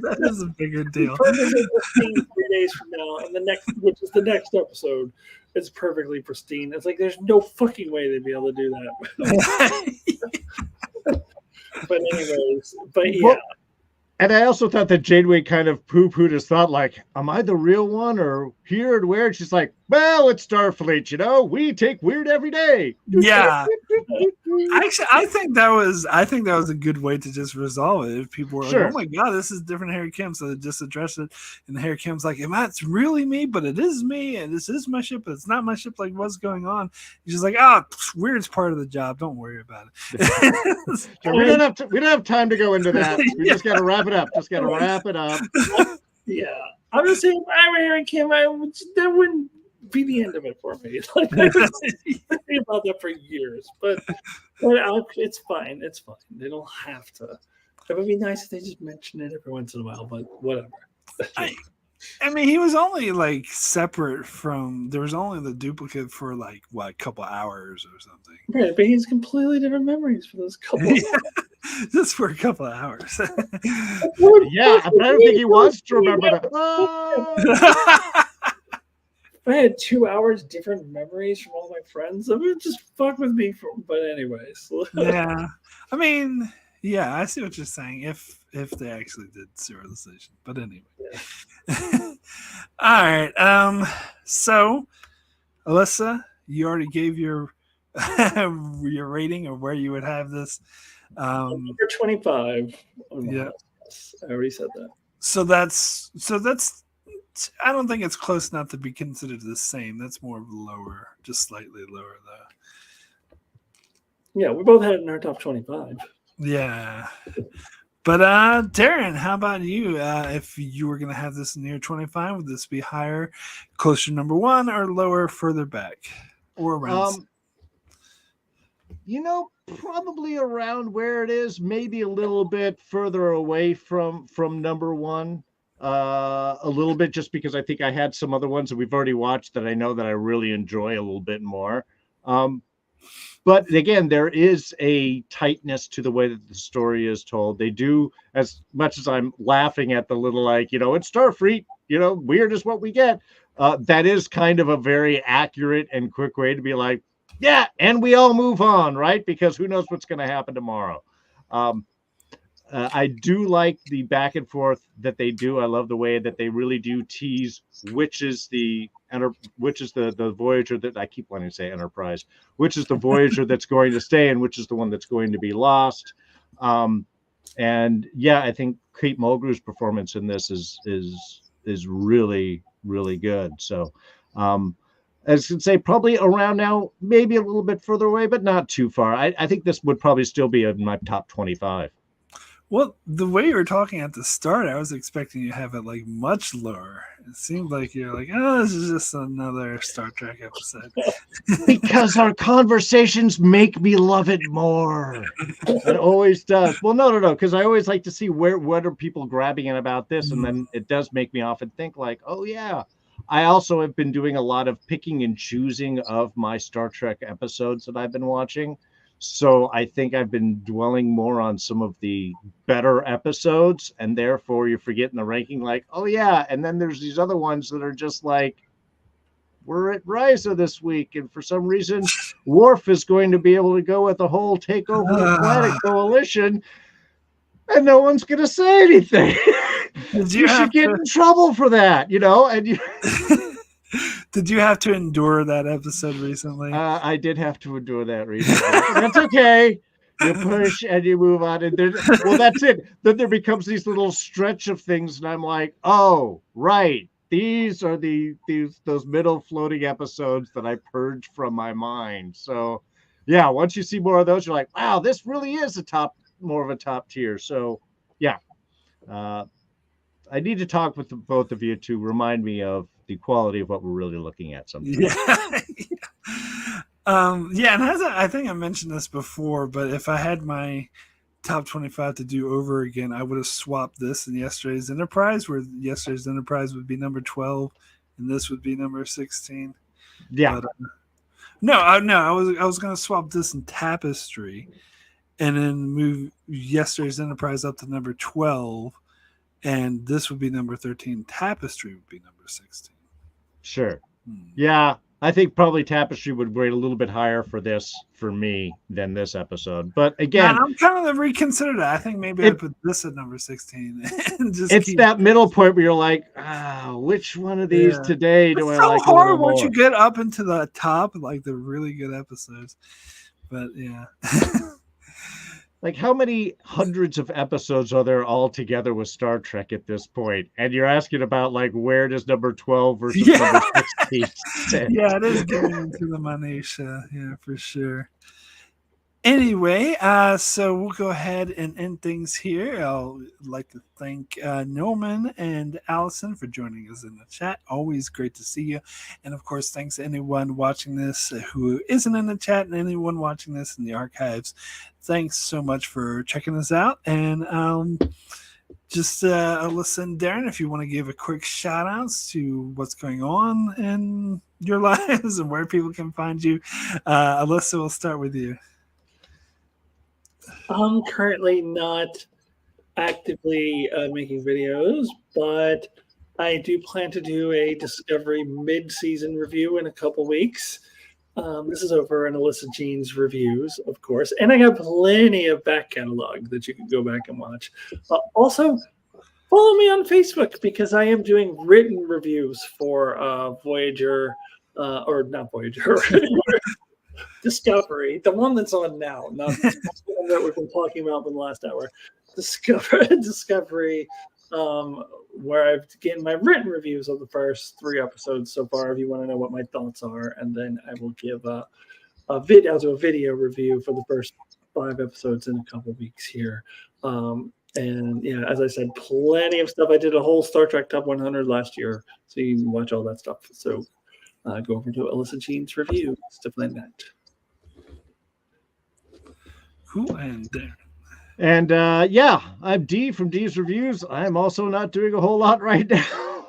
that is a bigger deal. Perfectly pristine 3 days from now, and the next, which is the next episode, is perfectly pristine. It's like there's no fucking way they'd be able to do that. But anyways, yeah. Well, and I also thought that Janeway kind of poo-pooed his thought, like, am I the real one or here and where? And she's like, well, it's Starfleet, we take weird every day. Yeah. Actually, I think that was a good way to just resolve it. If people were like, oh my God, this is different Harry Kim. So they just address it. And Harry Kim's like, it's really me, but it is me. And this is my ship, but it's not my ship. Like, what's going on? He's just like, weird's part of the job. Don't worry about it. We don't have time to go into that. We just got to wrap it up. Yeah. I'm just saying, if I were Harry Kim, that wouldn't be the end of it for me. Like, I was thinking about that for years, but it's fine. It's fine. They don't have to. It would be nice if they just mention it every once in a while, but whatever. I mean, he was only like separate from. There was only the duplicate for like a couple hours or something. Right, but he has completely different memories for those couple. Just for a couple of hours. Yeah, but I don't think he wants to remember that. If I had 2 hours different memories from all my friends, it would just fuck with me. But anyways. Yeah. I mean, yeah, I see what you're saying. If they actually did serialization. But anyway. Yeah. All right. So, Alyssa, you already gave your rating of where you would have this. Number 25. Yeah. I already said that. So that's I don't think it's close enough to be considered the same. That's more lower, just slightly lower though. Yeah, we both had it in our top 25. Yeah. But Darrin, how about you? If you were going to have this near 25, would this be higher, closer to number 1, or lower, further back, or around? Probably around where it is, maybe a little bit further away from number 1. A little bit, just because I think I had some other ones that we've already watched that I know that I really enjoy a little bit more. But again, there is a tightness to the way that the story is told. They do, as much as I'm laughing at the little, it's Starfleet, weird is what we get. That is kind of a very accurate and quick way to be like, yeah, and we all move on, right? Because who knows what's going to happen tomorrow. I do like the back and forth that they do. I love the way that they really do tease which is the Voyager that I keep wanting to say Enterprise, which is the Voyager that's going to stay and which is the one that's going to be lost. And yeah, I think Kate Mulgrew's performance in this is really, really good. So as I say, probably around now, maybe a little bit further away, but not too far. I think this would probably still be in my top 25. Well, the way you were talking at the start, I was expecting you to have it like much lower. It seemed like you're like, oh, this is just another Star Trek episode. Because our conversations make me love it more. It always does. Well, no, because I always like to see what are people grabbing at about this, and then it does make me often think like, oh yeah. I also have been doing a lot of picking and choosing of my Star Trek episodes that I've been watching. So I think I've been dwelling more on some of the better episodes, and therefore you're forgetting the ranking like, oh yeah, and then there's these other ones that are just like, we're at Risa this week, and for some reason Worf is going to be able to go with the whole take over the planet coalition, and no one's going to say anything. You should get in trouble for that, and you... Did you have to endure that episode recently? I did have to endure that recently. That's okay. You push and you move on, and that's it. Then there becomes these little stretch of things, and I'm like, oh, right. These are those middle floating episodes that I purged from my mind. So, yeah, once you see more of those, you're like, wow, this really is more of a top tier. So, yeah. I need to talk with both of you to remind me of the quality of what we're really looking at sometimes. Yeah. And I think I mentioned this before, but if I had my top 25 to do over again, I would have swapped this and Yesterday's Enterprise, where Yesterday's Enterprise would be number 12 and this would be number 16. Yeah. But, I was going to swap this in Tapestry and then move Yesterday's Enterprise up to number 12. And this would be number 13. Tapestry would be number 16. Sure. Yeah, I think probably Tapestry would rate a little bit higher for me than this episode. But again, I'm kind of reconsider that. I think maybe I put this at number 16. And just that middle point where you're like, which one of these today do I like? It's so hard once you get up into the top, like the really good episodes. But yeah. Like, how many hundreds of episodes are there all together with Star Trek at this point? And you're asking about, like, where does number 12 versus number 16 sit? Yeah, it is getting into the minutiae. Yeah, for sure. Anyway, so we'll go ahead and end things here. I'll like to thank Norman and Allison for joining us in the chat. Always great to see you. And, of course, thanks to anyone watching this who isn't in the chat and anyone watching this in the archives. Thanks so much for checking us out. And just Alyssa and Darrin, if you want to give a quick shout-outs to what's going on in your lives and where people can find you. Alyssa, we'll start with you. I'm currently not actively making videos, but I do plan to do a Discovery mid-season review in a couple weeks. This is over on Alyssa Jean's reviews, of course, and I got plenty of back catalog that you can go back and watch. Also, follow me on Facebook because I am doing written reviews for Voyager, or not Voyager. Discovery, the one that's on now, not the one that we've been talking about in the last hour. Discovery where I've given my written reviews of the first 3 episodes so far. If you want to know what my thoughts are, and then I will give a video review for the first 5 episodes in a couple weeks here. And yeah, as I said, plenty of stuff. I did a whole Star Trek Top 100 last year, so you can watch all that stuff. So go over to Alyssa Jean's reviews to find that. Cool. And And yeah, I'm D from D's Reviews. I'm also not doing a whole lot right now.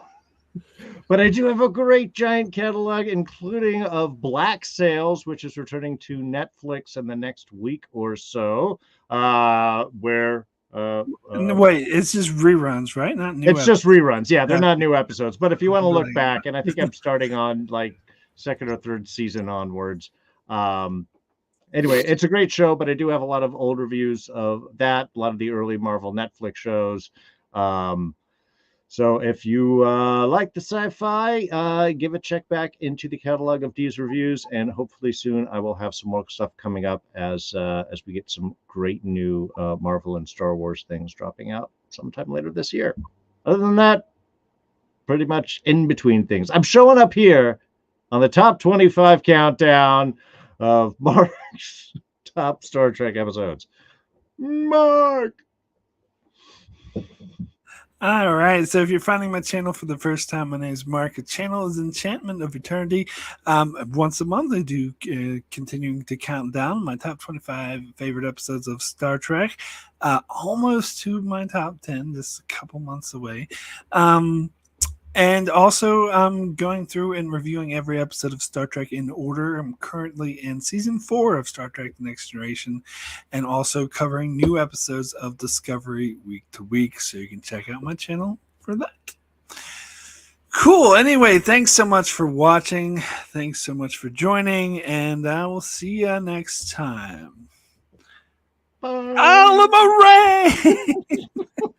But I do have a great giant catalog, including of Black Sails, which is returning to Netflix in the next week or so, where... wait, it's just reruns, right? Not new. It's just reruns. Yeah, they're Yeah. not new episodes. But if you want to look Really? back, and I think I'm starting on like 2nd or 3rd season onwards. Anyway, it's a great show, but I do have a lot of old reviews of that, a lot of the early Marvel Netflix shows. So if you like the sci-fi, give a check back into the catalog of D's Reviews, and hopefully soon I will have some more stuff coming up as we get some great new Marvel and Star Wars things dropping out sometime later this year. Other than that, pretty much in between things. I'm showing up here on the top 25 countdown of Mark's top Star Trek episodes. Mark! All right. So if you're finding my channel for the first time, my name is Mark. The channel is Enchantment of Eternity. Once a month, I do continuing to count down my top 25 favorite episodes of Star Trek. Almost to my top 10, just a couple months away. And also, I'm going through and reviewing every episode of Star Trek in order. I'm currently in season 4 of Star Trek: The Next Generation, and also covering new episodes of Discovery week to week. So you can check out my channel for that. Cool. Anyway, thanks so much for watching. Thanks so much for joining, and I will see you next time. Bye. Alma Ray!